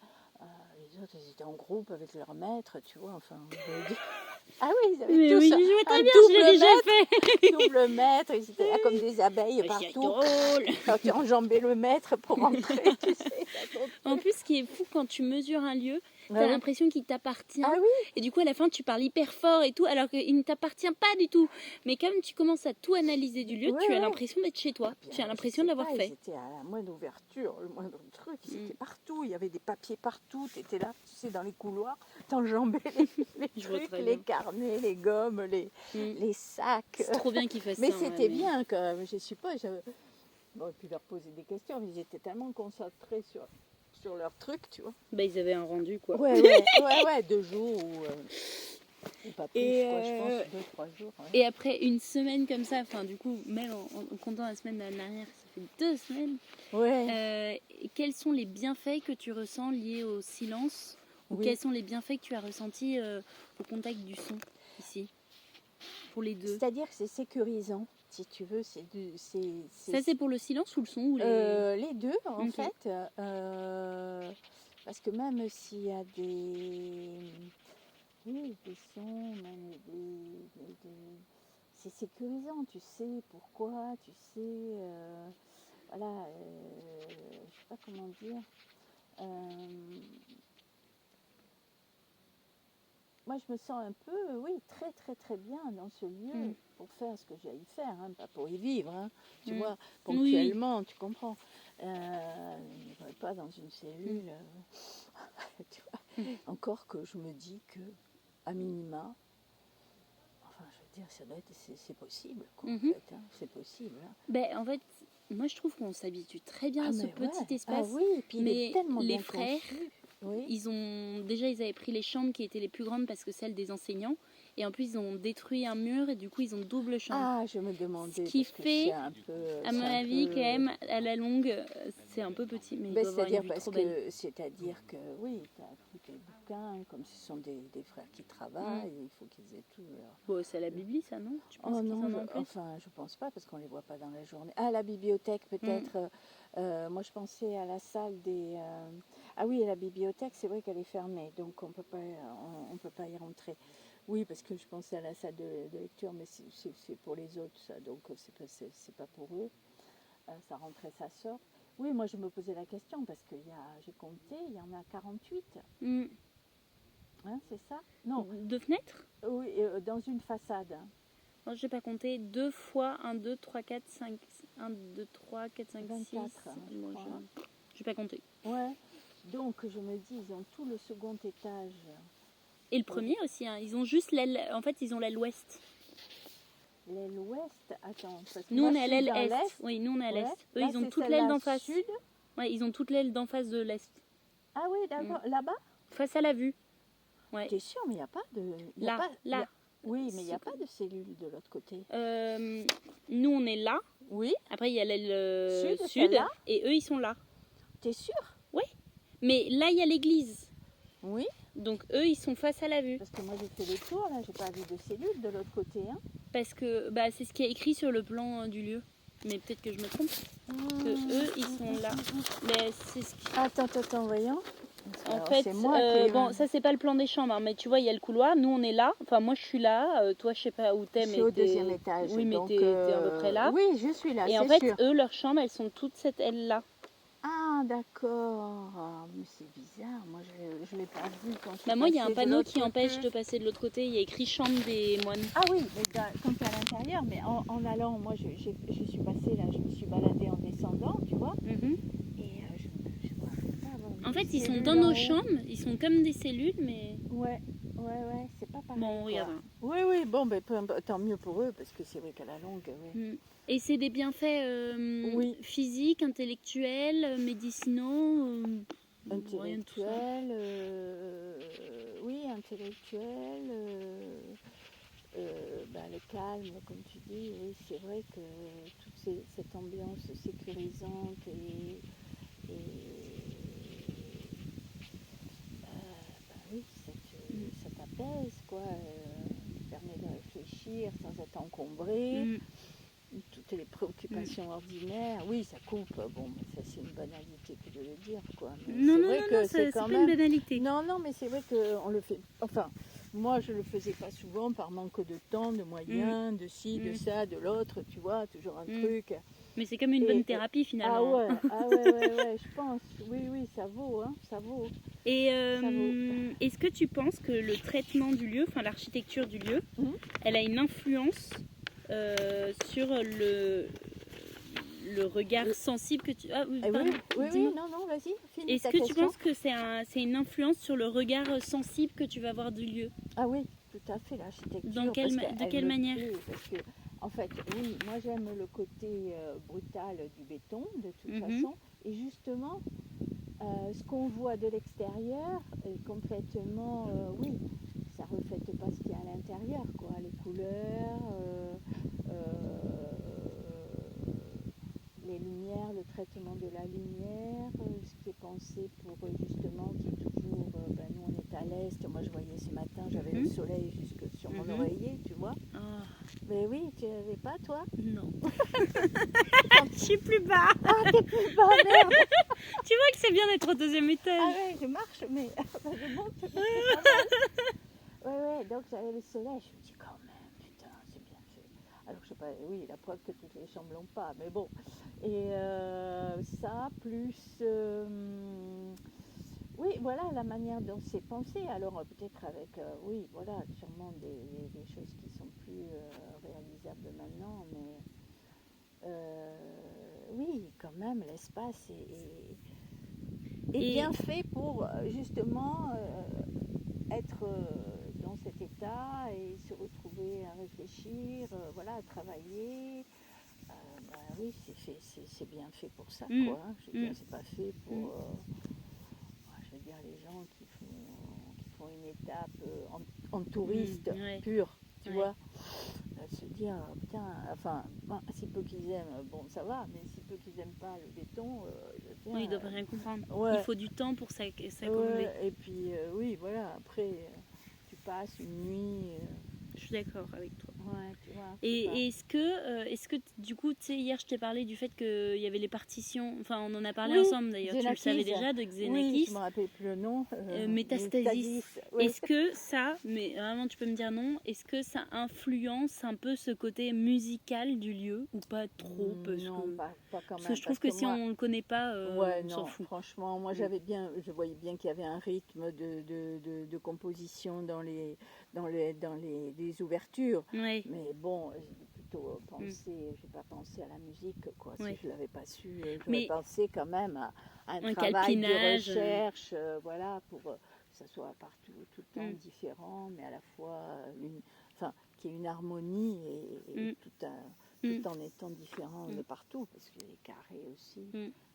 Les autres, ils étaient en groupe avec leur maître, tu vois, enfin... Ah oui, ils avaient Mais tous oui, un je vois très un bien, je l'ai double déjà fait. double maître, ils étaient là comme des abeilles C'est partout. drôle. Quand tu enjambais le maître pour rentrer, tu sais, t'as ton En truc. plus, ce qui est fou, quand tu mesures un lieu, Ah t'as oui. l'impression qu'il t'appartient. Ah oui, Et du coup, à la fin, tu parles hyper fort et tout, alors qu'il ne t'appartient pas du tout. Mais comme tu commences à tout analyser du lieu, Ouais, tu as ouais. l'impression d'être chez toi. Puis, Tu as je l'impression sais de l'avoir pas, fait. ils étaient à la moindre ouverture, le moindre truc, ils Mm. étaient partout, il y avait des papiers partout, tu étais là, tu sais, dans les couloirs, t'enjambais les Je vois trucs, très les bien. carnets, les gommes, Mm. les sacs. C'est trop bien qu'ils fassent Mais ça. c'était ouais, bien quand même, je sais pas, j'avais bon, pu leur poser des questions, mais ils étaient tellement concentrés sur leur truc, tu vois. Bah, ils avaient un rendu, quoi. Ouais, 2 jours ou pas plus, Et, quoi, je pense, 2-3 jours. Ouais. Et après une semaine comme ça, enfin du coup, même en comptant la semaine dernière, ça fait 2 semaines. Quels sont les bienfaits que tu ressens liés au silence ou Oui. quels sont les bienfaits que tu as ressentis au contact du son ici pour les deux? C'est-à-dire que c'est sécurisant, si tu veux, Ça c'est pour le silence ou le son ou les deux en Ok. fait, parce que même s'il y a des sons, même c'est sécurisant, tu sais pourquoi, tu sais, voilà, je sais pas comment dire. Moi, je me sens un peu, oui, très, très, très bien dans ce lieu pour faire ce que j'ai à y faire, hein, pas pour y vivre, hein, tu vois, ponctuellement, tu comprends. Je ne vais pas dans une cellule, tu vois. Encore que je me dis que, à minima, enfin, je veux dire, ça doit être, c'est possible, quoi, en fait, hein, c'est possible. Hein. Ben, en fait, moi je trouve qu'on s'habitue très bien à ce petit espace. Ah oui, et puis il est tellement les bien frères, conçu. Oui. ils avaient pris les chambres qui étaient les plus grandes parce que celles des enseignants. Et en plus, ils ont détruit un mur et du coup, ils ont double chambre. Ah, je me demandais. Ce qui parce que fait, c'est un peu, à mon avis, quand même, à la longue, c'est un peu petit. Mais Ben, il doit avoir une vue trop belle. c'est-à-dire que oui, tu as tous tes bouquins, comme ce sont des frères qui travaillent, il faut qu'ils aient tout leur... Bon, c'est la Bibli, ça, non? Tu penses Oh qu'ils non, en ont plus? enfin, je pense pas, parce qu'on les voit pas dans la journée. Ah, la bibliothèque, peut-être. Moi, je pensais à la salle des... Ah oui, la bibliothèque, c'est vrai qu'elle est fermée, donc on peut pas y rentrer. Oui, parce que je pensais à la salle de lecture, mais c'est pour les autres, ça, donc c'est pas pour eux. Ça rentrait, ça sort. Oui, moi je me posais la question parce que j'ai compté, il y en a 48. Hein, c'est ça? Non. 2 fenêtres? Oui, dans une façade. Non, je n'ai pas compté. 2 fois 1, 2, 3, 4, 5. 1, 2, 3, 4, 5, 6. 24. Bon, je n'ai pas compté. Ouais. Donc je me dis, ils ont tout le second étage. Et le premier aussi, hein. Ils ont juste l'aile. En fait, ils ont l'aile ouest. L'aile ouest, attends. Parce que Nous, moi, on je est à suis l'aile dans est. l'est. Oui, nous, on est à l'est. Ouais. Eux, Là, ils ont c'est toute celle-là l'aile d'en face. sud. Ouais, ils ont toute l'aile d'en face de l'est. Ah oui, d'accord. Là-bas? Face à la vue. Ouais. T'es sûr, mais il n'y a pas de... Là. Oui, mais il n'y a pas de cellule de l'autre côté. Nous, on est là. Oui. Après, il y a l'aile Sud, sud. celle-là. Et eux, ils sont là. T'es sûr? Oui. Mais là, il y a l'église. Oui. Donc, eux, ils sont face à la vue. Parce que moi, j'ai fait le tour, là. J'ai pas vu de cellule de l'autre côté, hein. Parce que c'est ce qui est écrit sur le plan du lieu. Mais peut-être que je me trompe. Que eux, ils sont là. Mais c'est ce qui... Attends, voyons. En Alors, fait, c'est moi qui... bon, ça c'est pas le plan des chambres, hein, mais tu vois, il y a le couloir. Nous, on est là. Enfin, moi, je suis là. Toi, je sais pas où t'es, Je mais suis au deuxième étage. Oui, mais donc, t'es à peu près là. Oui, je suis là, Et en c'est fait, sûr. eux, leurs chambres, elles sont toutes cette aile-là. Ah, d'accord. Ah, mais c'est bizarre. Moi, je l'ai pas vu quand je suis Bah, moi, il y a un passée de panneau l'autre qui empêche côté. de passer de l'autre côté. Il y a écrit chambre des moines. Ah oui, mais quand tu es à l'intérieur, mais en allant, moi, je suis passée là, je me suis baladée en descendant, tu vois. Et je me rappelle pas avoir vu En fait, de ils sont cellules dans en nos haut. chambres. Ils sont comme des cellules, mais... Ouais, c'est pas pareil. Bon, quoi. regarde. Oui, bon, ben, tant mieux pour eux, parce que c'est vrai qu'à la longue, ouais. Et c'est des bienfaits Oui. physiques, intellectuels, médicinaux, rien de tout ça. Intellectuel, oui, intellectuel, le calme, comme tu dis, oui, c'est vrai que toute cette ambiance sécurisante oui, ça t'apaise, quoi, permet de réfléchir sans être encombré. Tout toutes les préoccupations ordinaires. Oui, ça coupe. Bon, mais ça c'est une banalité que de le dire, quoi. Mais Non, c'est non, vrai non, que non, c'est c'est quand pas même. une banalité. Non, non, mais c'est vrai qu'on le fait. Enfin, moi je le faisais pas souvent par manque de temps, de moyens, de ci, de ça, de l'autre. Tu vois, toujours un truc. Mais c'est comme une bonne thérapie finalement. Ah ouais, je pense. Oui, oui, ça vaut, hein, ça vaut. Et Ça vaut. est-ce que tu penses que le traitement du lieu, enfin l'architecture du lieu, elle a une influence sur le regard sensible que tu... Ah, Oui, pardon, oui, non, vas-y, finis est-ce ta que question. tu penses que c'est une influence sur le regard sensible que tu vas avoir du lieu? Ah oui, tout à fait, l'architecture. De quelle manière? Parce que, en fait, oui, moi j'aime le côté brutal du béton, de toute façon. Et justement, ce qu'on voit de l'extérieur est complètement, oui, ça reflète pas ce qu'il y a à l'intérieur, quoi. Les couleurs, les lumières, le traitement de la lumière, ce qui est pensé pour justement, qui est toujours, nous on est à l'est, moi je voyais ce matin, j'avais le soleil jusque sur mon oreiller, tu vois. Oh. Mais oui, tu n'avais pas toi? Non. Je suis plus bas. Ah, t'es plus bas, merde. Tu vois que c'est bien d'être au deuxième étage. Ah ouais, je marche, mais je monte, c'est pas mal. Ouais, donc j'avais le soleil, je me dis quand même, putain, c'est bien fait. Alors je sais pas, oui, la preuve que toutes les chambres l'ont pas, mais bon. Et ça, plus... oui, voilà la manière dont c'est pensé. Alors peut-être avec, oui, voilà, sûrement des choses qui sont plus réalisables maintenant, mais oui, quand même, l'espace est bien fait pour justement être dans cet état et se retrouver à réfléchir, voilà, à travailler. Oui, c'est bien fait pour ça, quoi. Hein. Je veux dire, c'est pas fait pour... je veux dire, les gens qui font une étape en touriste pur, tu vois, se dire, putain, enfin, si peu qu'ils aiment, bon, ça va, mais si peu qu'ils aiment pas le béton, Oui, ils doivent rien comprendre. Ouais. Il faut du temps pour s'accommoder. Ouais, et puis, oui, voilà, après, tu passes une nuit... Je suis d'accord avec toi. Ouais, tu vois. Et est-ce que du coup, tu sais, hier je t'ai parlé du fait qu'il y avait les partitions, enfin on en a parlé ensemble d'ailleurs, tu le savais déjà, de Xenakis. Oui, je ne me rappelle plus le nom. Métastasis. Ouais. Est-ce que ça, mais vraiment tu peux me dire non, est-ce que ça influence un peu ce côté musical du lieu ou pas trop Non, pas quand même. Parce que je trouve que si on ne le connaît pas, on s'en fout. Franchement, moi je voyais bien qu'il y avait un rythme de composition dans les ouvertures. Ouais. Mais bon, j'ai plutôt pensé, j'ai pas pensé à la musique, quoi. Si je l'avais pas su, Mais j'aurais pensé quand même à un travail calpinage, de recherche, voilà, pour que ça soit partout, tout le temps différent, mais à la fois qu'il y ait une harmonie et tout en étant différent de partout, parce que les carrés aussi.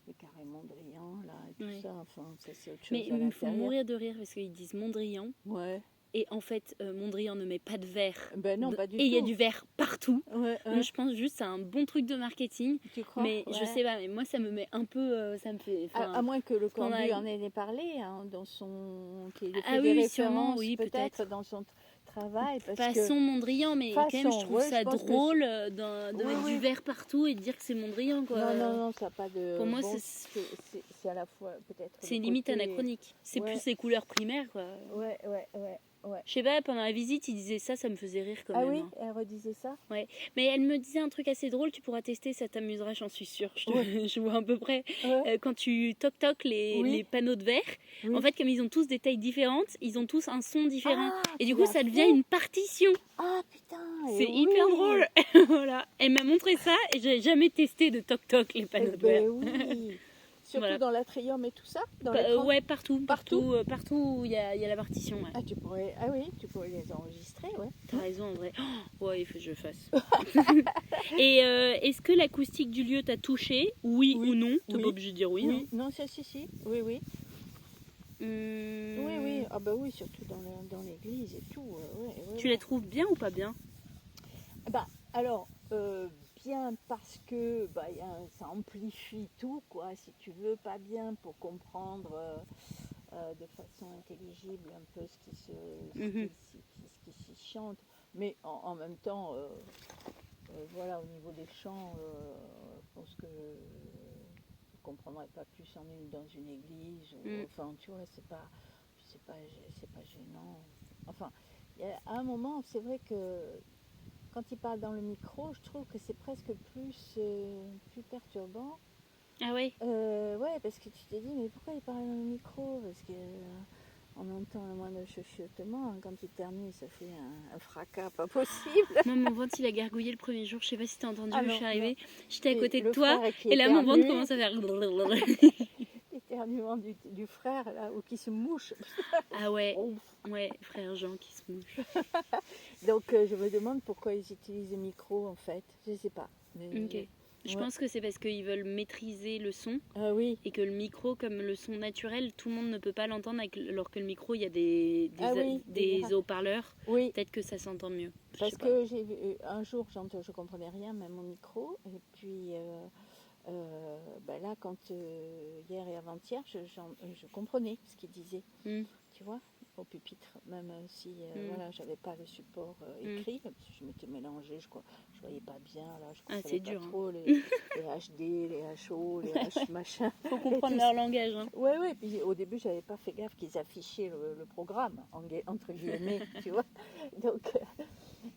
Les carrés Mondrian, là, et tout ça, enfin, ça c'est autre chose. Mais il me faut mourir de rire parce qu'ils disent Mondrian. Ouais. Et en fait, Mondrian ne met pas de verre. Ben non, pas du tout. Et il y a du verre partout. Ouais. Donc, je pense juste que c'est un bon truc de marketing. Tu crois? Mais je sais pas, mais moi ça me met un peu... ça me fait, à moins que le Corbu en ait parlé, hein, dans son... qu'il ait fait des références, sûrement, oui, peut-être. Dans son travail. Façon Mondrian, mais quand même, je trouve ça drôle de mettre du verre partout et de dire que c'est Mondrian, quoi. Non, ça n'a pas de... Pour moi, c'est à la fois peut-être... C'est limite anachronique. C'est plus les couleurs primaires, quoi. Ouais. Je sais pas, pendant la visite, il disait ça me faisait rire quand même. Ah oui, elle redisait ça? Ouais, mais elle me disait un truc assez drôle, tu pourras tester, ça t'amusera, j'en suis sûre. Je vois à peu près. Quand tu toc les panneaux de verre, en fait, comme ils ont tous des tailles différentes, ils ont tous un son différent. Et du coup, ça devient une partition. Ah putain! C'est hyper drôle. Voilà. Elle m'a montré ça et j'avais jamais testé de toc les panneaux de verre. Oui. Surtout dans l'atrium et tout ça, ouais, partout où il y a la partition. Ouais. Tu pourrais les enregistrer, ouais. T'as raison, en vrai. Oh, ouais, il faut que je le fasse. Et est-ce que l'acoustique du lieu t'a touché? Oui ou non? T'es pas obligé de dire oui. Oui, non, si. Oui. Oui. Ah bah oui, surtout dans l'église et tout. Tu les trouves bien ou pas bien? Alors, bien parce que ça amplifie tout, quoi, si tu veux, pas bien pour comprendre de façon intelligible un peu ce qui s'y chante, mais en même temps, voilà, au niveau des chants, je pense que je comprendrais pas plus en une dans une église. Enfin, tu vois, c'est pas gênant. Enfin, à un moment, c'est vrai que quand il parle dans le micro, je trouve que c'est presque plus perturbant. Ah ouais. Ouais, parce que tu te dis, mais pourquoi il parle dans le micro? Parce que on entend le moindre chuchotement. Quand il termine, ça fait un fracas pas possible. Moi, mon ventre, il a gargouillé le premier jour. Je sais pas si t'as entendu, je suis arrivée. J'étais à côté de le toi. frère qui Et là, mon ventre éternue. commence à faire. L'éternuement du frère, là, ou qui se mouche. Ah ouais, ouais, frère Jean qui se mouche. Donc, je me demande pourquoi ils utilisent le micro, en fait. Je sais pas. Mais, Ok. Je pense que c'est parce qu'ils veulent maîtriser le son. Ah oui. Et que le micro, comme le son naturel, tout le monde ne peut pas l'entendre, alors que le micro, il y a des haut-parleurs. Oui. Peut-être que ça s'entend mieux. Parce que j'ai vu, un jour, je comprenais rien, même au micro. Et puis, là, quand hier et avant-hier, je comprenais ce qu'il disait. Tu vois, au pupitre, même si voilà, j'avais pas le support écrit, je m'étais mélangée, je voyais pas bien, là, je comprenais pas trop les HD, les HO, les H machin. Faut comprendre leur langage. Hein. Ouais, puis au début, j'avais pas fait gaffe qu'ils affichaient le programme, entre guillemets, tu vois. Donc,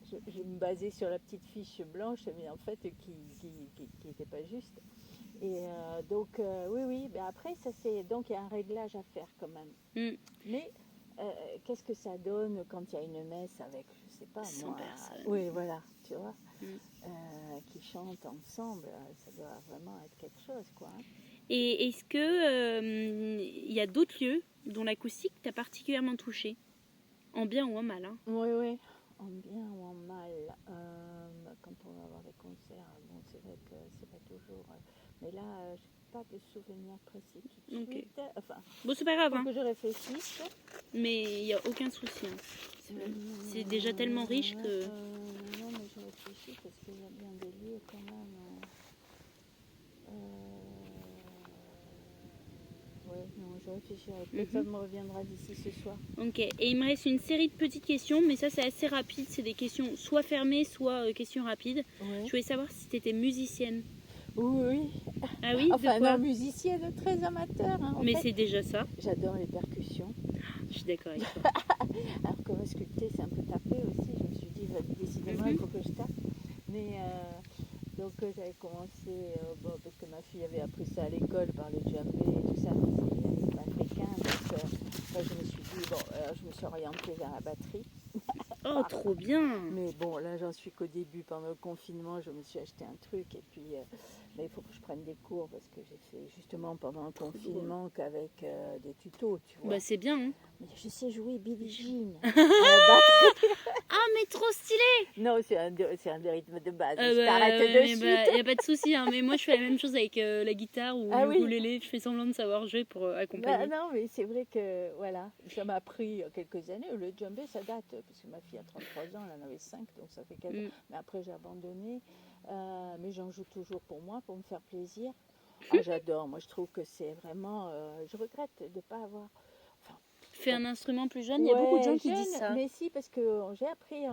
je me basais sur la petite fiche blanche, mais en fait, qui n'était pas juste. Et donc, oui, mais après, donc il y a un réglage à faire quand même. Mais qu'est-ce que ça donne quand il y a une messe avec, je sais pas 100 moi, personnes. Oui, voilà, tu vois, qui chantent ensemble, ça doit vraiment être quelque chose, quoi. Et est-ce que y a d'autres lieux dont l'acoustique t'a particulièrement touché, en bien ou en mal, hein? Oui, en bien ou en mal. Quand on va avoir des concerts, bon, c'est vrai que c'est pas toujours. Mais là, je n'ai pas de souvenirs précis tout de suite. Enfin, bon, c'est pas grave. Faut que je réfléchisse. Mais il n'y a aucun souci. Hein. C'est déjà tellement riche que. Non, mais je réfléchis parce qu'il y a bien des lieux quand même. Ouais, non, je réfléchirai. Peut-être ça me reviendra d'ici ce soir. Ok, et il me reste une série de petites questions, mais ça c'est assez rapide. C'est des questions soit fermées, soit questions rapides. Ouais. Je voulais savoir si tu étais musicienne. Oui. Ah oui, enfin, non, musicienne très amateur. Hein, mais c'est déjà ça. J'adore les percussions. Je suis d'accord avec toi. Alors que sculpter, c'est un peu taper aussi. Je me suis dit, décidément, il faut que je tape. Mais donc j'avais commencé, parce que ma fille avait appris ça à l'école par le djembé et tout ça, mais c'est pas africain. Donc je me suis dit, je me suis orientée vers la batterie. Oh, trop bien! Mais bon, là, j'en suis qu'au début. Pendant le confinement, je me suis acheté un truc. Et puis, mais il faut que je prenne des cours parce que j'ai fait justement pendant le confinement qu'avec des tutos, tu vois. Bah, c'est bien, hein? Mais je sais jouer Billie Jean. Ah, mais trop stylé! Non, c'est un des rythmes de base. Je t'arrête de suite. Il n'y a pas de souci, hein, mais moi, je fais la même chose avec la guitare ou le ukulélé. Je fais semblant de savoir jouer pour accompagner. Non, mais c'est vrai que, voilà, ça m'a pris quelques années. Le djembé, ça date, parce que ma fille a 33 ans, elle en avait 5, donc ça fait quelques ans. Mais après, j'ai abandonné. Mais j'en joue toujours pour moi, pour me faire plaisir. J'adore. Moi, je trouve que c'est vraiment... je regrette de ne pas avoir... fait un instrument plus jeune. Il y a beaucoup de gens qui disent ça. Mais si, parce que j'ai appris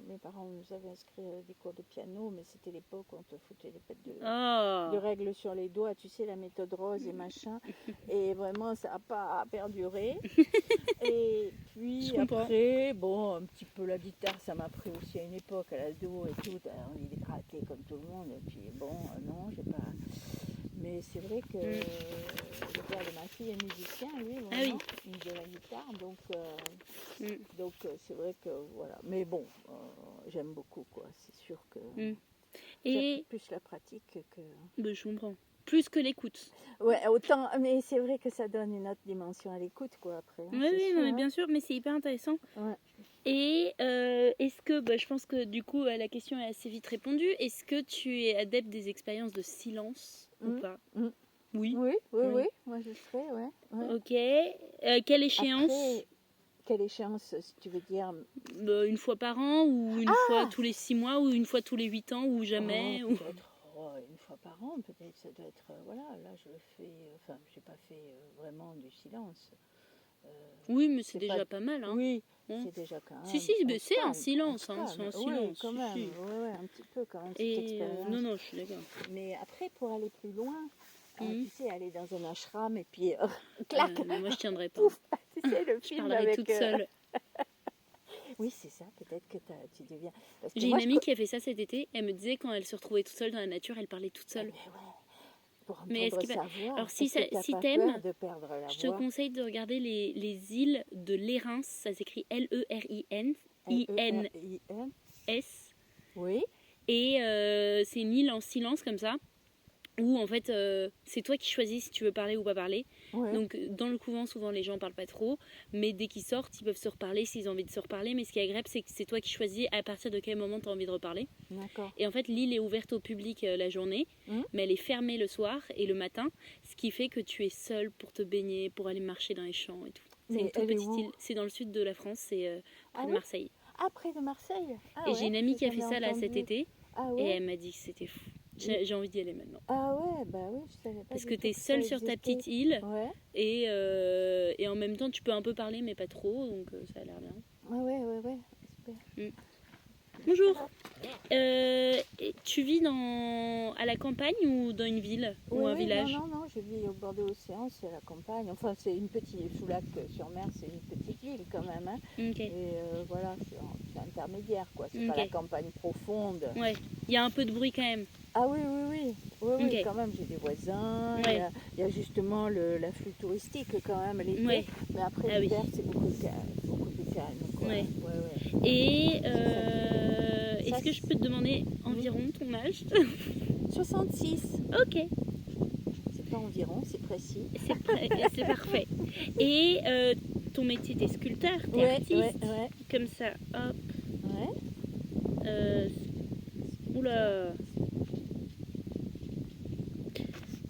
mes parents nous avaient inscrit des cours de piano, mais c'était l'époque où on te foutait des pètes de règles sur les doigts, tu sais, la méthode rose et machin. Et vraiment, ça n'a pas perduré. Et puis après, bon, un petit peu la guitare, ça m'a pris aussi à une époque, à l'ado et tout. On y grattait comme tout le monde. Et puis bon, non, j'ai pas... Mais c'est vrai que le père de ma fille est musicien, lui, vraiment, il joue la guitare, donc c'est vrai que voilà. Mais bon, j'aime beaucoup, quoi. C'est sûr que j'aime plus la pratique que. Ben, je comprends. Plus que l'écoute. Ouais, autant. Mais c'est vrai que ça donne une autre dimension à l'écoute, quoi. Après. Oui, non, mais bien sûr, mais c'est hyper intéressant. Ouais. Et est-ce que, je pense que du coup la question est assez vite répondue. Est-ce que tu es adepte des expériences de silence ou pas? Oui. Oui, moi je serais, ouais. Ok. Quelle échéance? Après, quelle échéance, si tu veux dire? Une fois par an, ou une fois tous les 6 mois, ou une fois tous les 8 ans, ou jamais? Peut-être une fois par an, peut-être, ça doit être... voilà, là je le fais... Enfin, je n'ai pas fait vraiment du silence. Oui, mais c'est c'est déjà pas- pas mal. Hein. Oui, Hein. c'est déjà quand même. Si, on mais se c'est un calme, silence. on se Hein, c'est un calme. silence. Oui, quand si, même. si. Ouais, un petit peu quand même, cette Et expérience. non, je suis d'accord. Mais après, pour aller plus loin, Mhm. tu sais, aller dans un ashram et puis clac, Moi, je tiendrais pas. pouf, tu sais, le Je film parlerais avec... toute seule. Oui, c'est ça, peut-être que tu deviens... Parce que J'ai moi, une amie qui a fait ça cet été. Elle me disait quand elle se retrouvait toute seule dans la nature, elle parlait toute seule. Mais ouais, pour Mais est-ce entendre qu'il sa va- voix, Alors, si parce que t'as si pas t'aimes, peur de perdre la je te voix. conseille de regarder les îles de l'Érins. Ça s'écrit Lerins. L-E-R-I-N. Oui, Et c'est une île en silence comme ça, où en fait c'est toi qui choisis si tu veux parler ou pas parler. ouais. Donc dans le couvent souvent les gens parlent pas trop, mais dès qu'ils sortent ils peuvent se reparler s'ils ont envie de se reparler. Mais ce qui est agréable c'est que c'est toi qui choisis à partir de quel moment tu as envie de reparler. D'accord. Et en fait l'île est ouverte au public la journée, mais elle est fermée le soir et le matin, ce qui fait que tu es seule pour te baigner, pour aller marcher dans les champs et tout. C'est Mais une toute elle est petite où? île, c'est dans le sud de la France, c'est près Ah de oui? Marseille. Ah, près de Marseille. Ah, Et ouais, j'ai une amie qui a j'en fait ai ça là cet entendu. été. Ah Et ouais. elle m'a dit que c'était fou. J'ai envie d'y aller maintenant. Ah ouais, bah oui, je savais pas. Parce du que tout tu es ça seule sur ta existait. petite île Ouais. et en même temps tu peux un peu parler mais pas trop, donc ça a l'air bien. Ah ouais, super. Bonjour. Et tu vis à la campagne ou dans une ville ou un village? Non, je vis au bord de l'océan, c'est la campagne. Enfin, c'est une petite, Soulac-sur-Mer, c'est une petite ville quand même. Hein. Ok. Et voilà, c'est intermédiaire, quoi. C'est pas Ok. la campagne profonde. Ouais. Il y a un peu de bruit quand même. Ah oui, Ok. quand même, j'ai des voisins. Ouais. Il y a justement l'afflux touristique quand même l'été. Ouais. Mais après Ah oui. l'hiver, c'est beaucoup plus calme. Quoi. Ouais. Ouais. Et Ça, est-ce que je peux te demander environ ton âge? 66. Ok. C'est pas environ, c'est précis. C'est parfait. Et ton métier, t'es sculpteur, t'es Ouais. artiste. Comme ça, hop. Oula.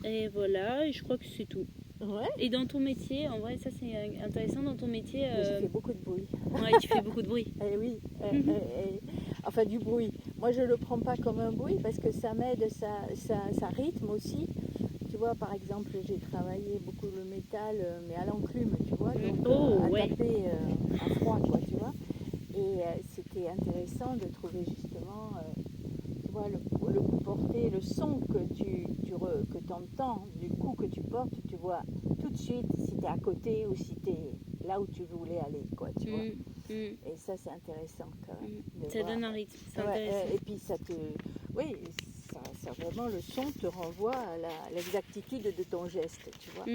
Et voilà, et je crois que c'est tout. Ouais. Et dans ton métier, en vrai, ça c'est intéressant, dans ton métier, Mais j'ai fait beaucoup de bruit. ouais, tu fais beaucoup de bruit. Eh oui, enfin du bruit. Moi je le prends pas comme un bruit parce que ça m'aide, ça rythme aussi. Tu vois, par exemple, j'ai travaillé beaucoup le métal, mais à l'enclume, tu vois, donc à ouais. taper à froid, quoi, tu vois. Et c'était intéressant de trouver justement, tu vois, le coup porté, le son que tu entends, du coup que tu portes, tu vois tout de suite si tu es à côté ou si tu es là où tu voulais aller, quoi, tu vois. Et ça, c'est intéressant quand même. de Ça voir. donne un rythme, c'est Ouais, intéressant. et puis oui, ça vraiment, le son te renvoie à l'exactitude de ton geste, tu vois.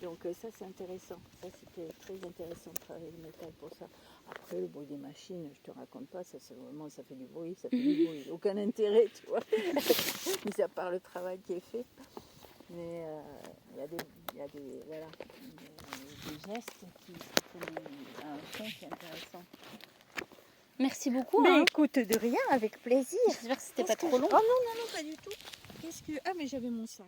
Donc ça, c'est intéressant. Ça, c'était très intéressant de travailler le métal pour ça. Après, le bruit des machines, je te raconte pas, ça c'est vraiment, ça fait du bruit, aucun intérêt, tu vois. Mis à part le travail qui est fait. Mais il y a des gestes qui font un son qui est intéressant. Merci beaucoup. Mais écoute, de rien, avec plaisir. J'espère que c'était pas trop long. Oh non, pas du tout. Ah, mais j'avais mon sac.